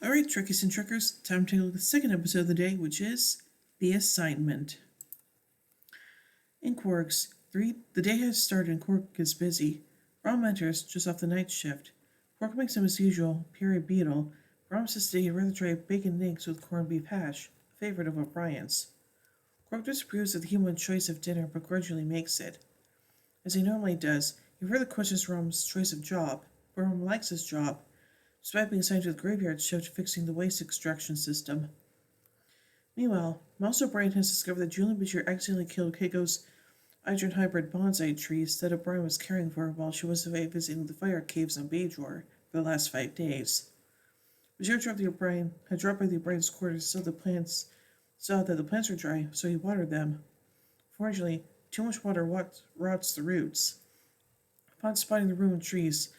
Alright, Trekkies and Trekkers, time to take a look at the second episode of the day, which is The Assignment. In Quark's, the day has started and Quark gets busy. Rom enters just off the night shift. Quark makes him as usual, Peri Beetle. Promises today he'd rather try bacon and eggs with corned beef hash, a favorite of O'Brien's. Quark disapproves of the human choice of dinner but grudgingly makes it. As he normally does, he further questions Rom's choice of job, but Rom likes his job, despite being assigned to the graveyard shift fixing the waste extraction system. Meanwhile, Mouse O'Brien has discovered that Julian Bashir accidentally killed Keiko's Hydrogen hybrid bonsai trees that O'Brien was caring for while she was away visiting the fire caves on Bajor for the last 5 days. Bashir had dropped by the O'Brien's quarters so saw that the plants were dry, so he watered them. Fortunately, too much water rots the roots. Upon spotting the ruined trees,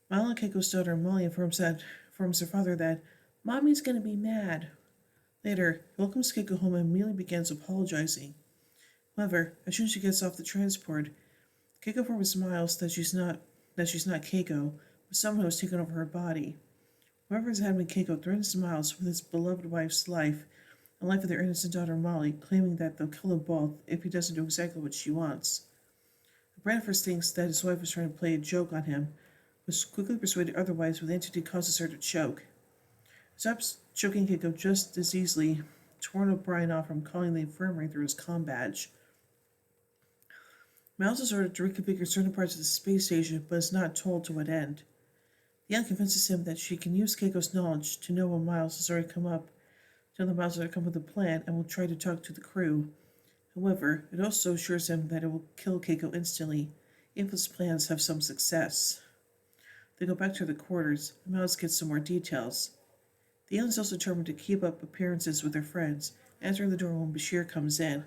Milo and Keiko's daughter Molly informs their father that Mommy's gonna be mad. Later, he welcomes Keiko home and immediately begins apologizing. However, as soon as she gets off the transport, Keiko promises Miles that she's not Keiko, but someone who has taken over her body. Whoever is having Keiko threatens Miles with his beloved wife's life and life of their innocent daughter Molly, claiming that they'll kill them both if he doesn't do exactly what she wants. Brand first thinks that his wife was trying to play a joke on him, but quickly persuaded otherwise when the entity causes her to choke. Stops choking Keiko just as easily, torn O'Brien off from calling the infirmary through his comm badge. Miles is ordered to reconfigure certain parts of the space station, but is not told to what end. The young convinces him that she can use Keiko's knowledge to know when Miles has already come up, tell the Miles has already come with a plan, and will try to talk to the crew. However, it also assures him that it will kill Keiko instantly, if his plans have some success. They go back to their quarters, and Miles gets some more details. The alien is also determined to keep up appearances with their friends, answering the door when Bashir comes in,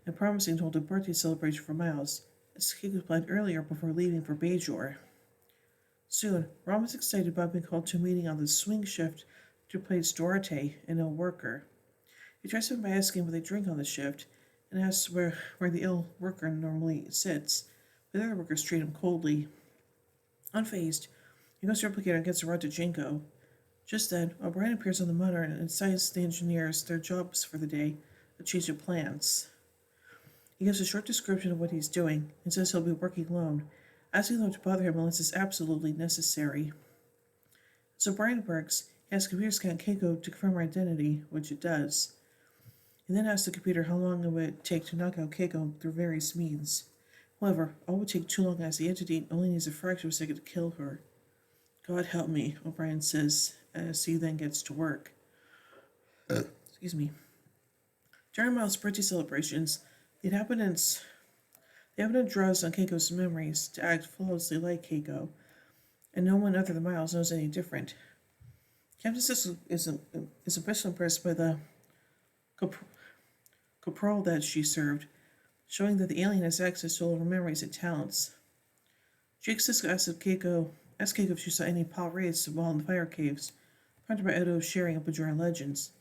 and promising to hold a birthday celebration for Miles, as Keiko planned earlier before leaving for Bajor. Soon, Rom is excited about being called to a meeting on the swing shift to replace Dorothy, an ill worker. He tries him by asking what they drink on the shift, and asks where the ill worker normally sits, but the other workers treat him coldly. Unfazed, he goes to Replicator and gets a rod to Jinko. Just then, O'Brien appears on the monitor and assigns the engineers their jobs for the day, a change of plans. He gives a short description of what he's doing and says he'll be working alone, asking them to bother him unless it's absolutely necessary. As O'Brien works, he asks the computer scan Keiko to confirm her identity, which it does. He then asks the computer how long it would take to knock out Keiko through various means. However, all would take too long as the entity only needs a fraction of a second to kill her. God help me, O'Brien says, as he then gets to work. Excuse me. During Miles' birthday celebrations, the inhabitants draws on Keiko's memories to act flawlessly like Keiko, and no one other than Miles knows any different. Captain Sisko is especially impressed by the Caporal that she served, showing that the alien has access to all of her memories and talents. Jake Sisko asked Keiko if she saw any Pal raids while in the fire caves, prompted by Odo sharing of Bajoran legends.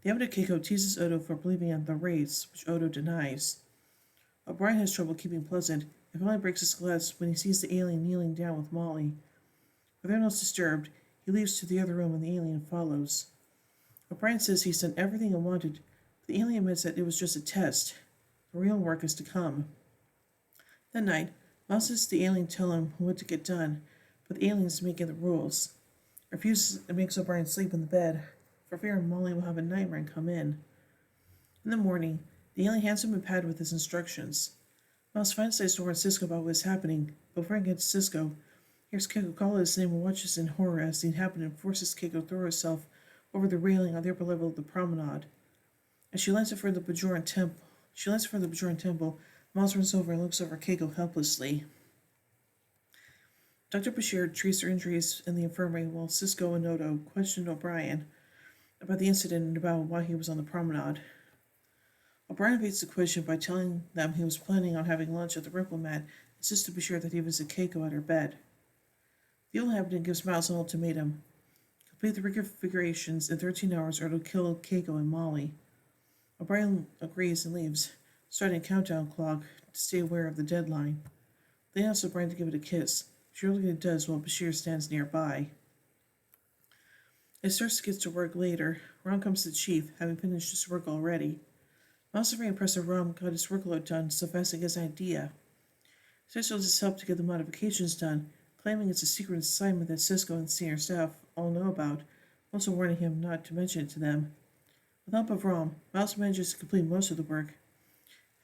The evident Keiko teases Odo for believing in the raids, which Odo denies. O'Brien has trouble keeping pleasant and finally breaks his glass when he sees the alien kneeling down with Molly. With everyone else disturbed, he leaves to the other room and the alien follows. O'Brien says he's done everything he wanted, but the alien admits that it was just a test. The real work is to come. That night, Miles says the alien tell him what to get done, but the alien is making the rules. Refuses and makes O'Brien sleep in the bed, for fear Molly will have a nightmare and come in. In the morning, the alien hands him a pad with his instructions. Miles finally decides to warn Sisko about what is happening, but before he gets to Sisko, hears Keiko call his name and watches in horror as the inhabitant forces Keiko to throw herself over the railing on the upper level of the promenade. As she lands in front of the Bajoran temple, Miles runs over and looks over Keiko helplessly. Dr. Bashir treats her injuries in the infirmary while Sisko and Odo question O'Brien about the incident and about why he was on the promenade. O'Brien evades the question by telling them he was planning on having lunch at the Diplomat and insists to Bashir that he visit Keiko at her bed. The old inhabitant gives Miles an ultimatum. Complete the reconfigurations in 13 hours or it'll kill Keiko and Molly. O'Brien agrees and leaves, starting a countdown clock to stay aware of the deadline. They ask O'Brien to give it a kiss. Surely it does while Bashir stands nearby. As Cersei gets to work later, Rom comes to the chief, having finished his work already. I'm also very impressed that Rom got his workload done so fast as his idea. Cersei will just help to get the modifications done, claiming it's a secret assignment that Cisco and senior staff all know about, also warning him not to mention it to them. With the help of Rom, Miles manages to complete most of the work.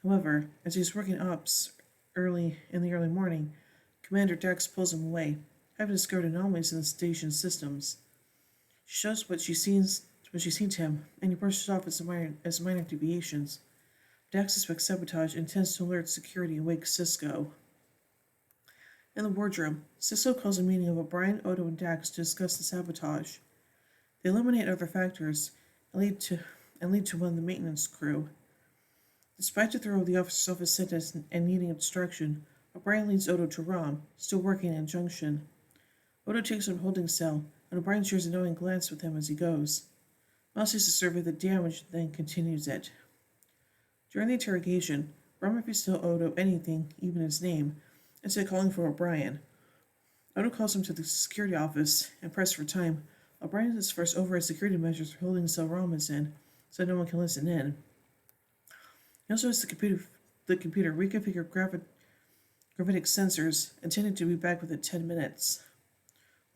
However, as he's working ops early in the early morning, Commander Dax pulls him away, having discovered anomalies in the station's systems. She shows what she's seen to him, and he brushes off as minor deviations. Dax suspects sabotage and intends to alert security and wake Cisco. In the wardroom, Cisco calls a meeting of O'Brien, Odo, and Dax to discuss the sabotage. They eliminate other factors and lead to one of the maintenance crew. Despite the throw of the officer's office sentence and needing a distraction, O'Brien leads Odo to Rom, still working in Junction. Odo takes him to holding cell, and O'Brien shares a knowing glance with him as he goes. Miles sees to survey the damage, then continues it. During the interrogation, Rom refuses to tell Odo anything, even his name, instead calling for O'Brien. Odo calls him to the security office, and pressed for time, O'Brien is first override security measures for holding the cell Rom is in, so no one can listen in. He also has the computer reconfigure gravitic sensors, intended to be back within 10 minutes.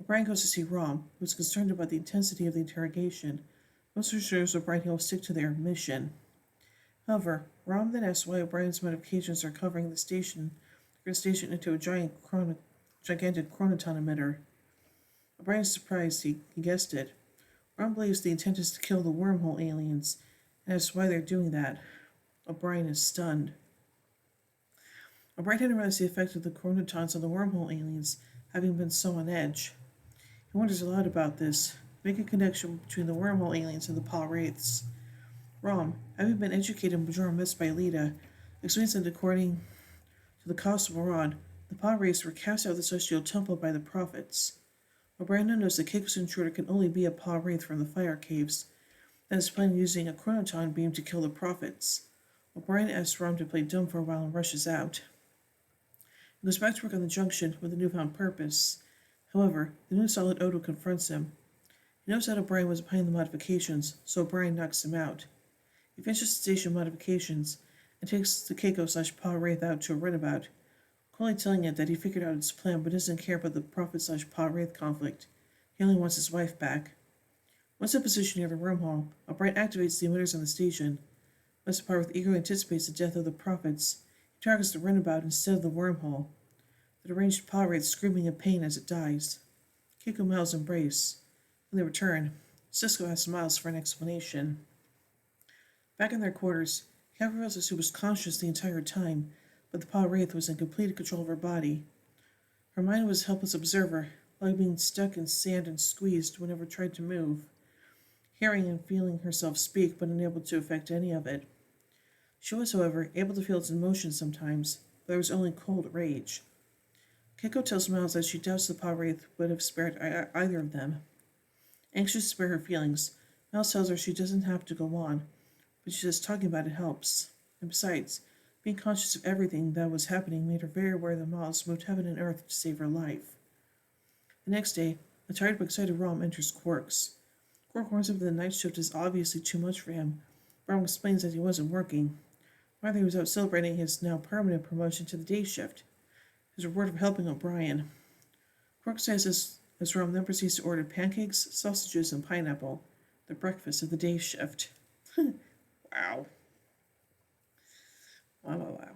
O'Brien goes to see Rom, who is concerned about the intensity of the interrogation. Most assures O'Brien he will stick to their mission. However, Rom then asks why O'Brien's modifications are covering the station into a gigantic chronoton emitter. O'Brien is surprised he guessed it. Rom believes the intent is to kill the wormhole aliens, and asks why they're doing that. O'Brien is stunned. O'Brien hadn't realized the effect of the chronotons on the wormhole aliens, having been so on edge. He wonders a lot about this, making a connection between the wormhole aliens and the Paul Wraiths. Rom, having been educated in Bajoran myths by Lita, explains that according to the Cos of Moran, the Paul Wraiths were cast out of the celestial temple by the prophets. O'Brien knows that Keiko's intruder can only be a Paul Wraith from the fire caves, and is planning using a chronoton beam to kill the prophets. O'Brien asks Rom to play dumb for a while and rushes out. He goes back to work on the junction with a newfound purpose. However, the new solid Odo confronts him. He knows that O'Brien was behind the modifications, so O'Brien knocks him out. He finishes the station modifications and takes the Keiko/Paul Wraith out to a runabout, coolly telling it that he figured out its plan but doesn't care about the Prophet/Paul Wraith conflict. He only wants his wife back. Once in position near the wormhole, O'Brien activates the emitters on the station. Once the Paul Wraith eagerly anticipates the death of the prophets, he targets the runabout instead of the wormhole, the deranged Paul Wraith screaming in pain as it dies. Keiko and Miles embrace. When they return, Cisco asks Miles for an explanation. Back in their quarters, Cal realizes she was conscious the entire time, but the Paul Wraith was in complete control of her body. Her mind was a helpless observer, like being stuck in sand and squeezed whenever it tried to move, hearing and feeling herself speak but unable to affect any of it. She was, however, able to feel its emotions sometimes, but there was only cold rage. Keiko tells Miles that she doubts the Paul Wraith would have spared either of them. Anxious to spare her feelings, Miles tells her she doesn't have to go on, but she says talking about it helps. And besides, being conscious of everything that was happening made her very aware that Miles moved heaven and earth to save her life. The next day, a tired but excited Rom enters Quark's. Quark warns him that the night shift is obviously too much for him. Rom explains that he wasn't working. Rather, he was out celebrating his now permanent promotion to the day shift, his reward for helping O'Brien. Quark says as Rom then proceeds to order pancakes, sausages, and pineapple, the breakfast of the day shift. Wow. Wow.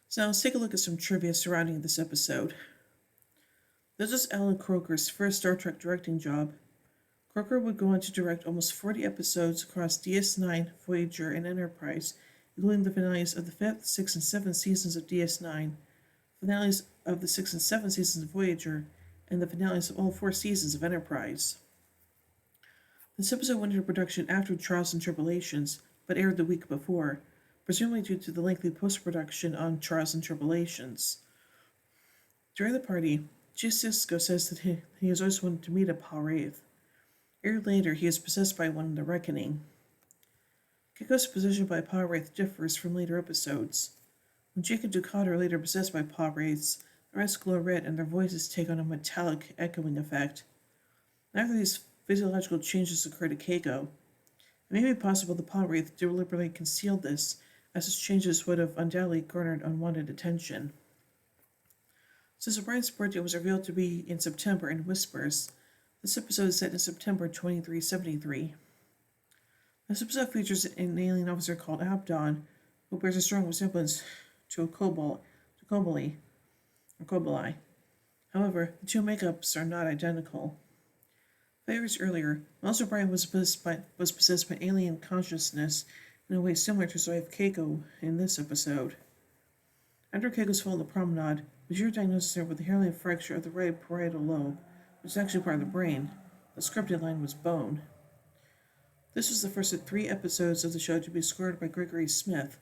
So let's take a look at some trivia surrounding this episode. This is Alan Croker's first Star Trek directing job. Croker would go on to direct almost 40 episodes across DS9, Voyager, and Enterprise, including the finales of the 5th, 6th, and 7th seasons of DS9, finales of the 6th and 7th seasons of Voyager, and the finales of all 4 seasons of Enterprise. This episode went into production after Trials and Tribulations, but aired the week before, presumably due to the lengthy post-production on Trials and Tribulations. During the party, Cisco says that he has always wanted to meet a Paul Wraith. A year later, he is possessed by one in the Reckoning. Keiko's possession by Paul Wraith differs from later episodes. When Jake and Dukat are later possessed by Paul Wraiths, their eyes glow red and their voices take on a metallic, echoing effect. Neither of these physiological changes occur to Keiko. It may be possible the Pod Wraith deliberately concealed this, as its changes would have undoubtedly garnered unwanted attention. Since O'Brien's birthday was revealed to be in September in whispers, this episode is set in September 2373. This episode features an alien officer called Abdon, who bears a strong resemblance to a Kobali. However, the two makeups are not identical. 5 years earlier, Miles O'Brien was possessed by alien consciousness in a way similar to his wife Keiko in this episode. After Keiko's fall on the promenade, Bashir diagnosed her with a hairline fracture of the right parietal lobe, which is actually part of the brain. The scripted line was bone. This was the first of 3 episodes of the show to be scored by Gregory Smith,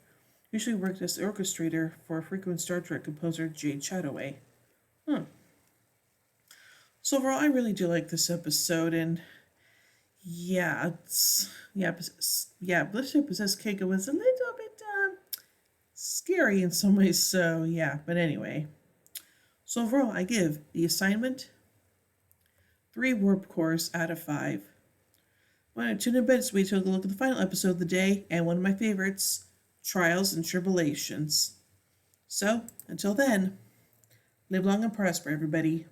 who usually worked as the orchestrator for frequent Star Trek composer Jade Chataway. So overall, I really do like this episode, and Blissey Possessed Keiko was a little bit scary in some ways, so yeah, but anyway. So overall, I give The Assignment 3 warp cores out of 5. When I tune in bed, so we took a look at the final episode of the day, and one of my favorites, Trials and Tribulations. So, until then, live long and prosper, everybody.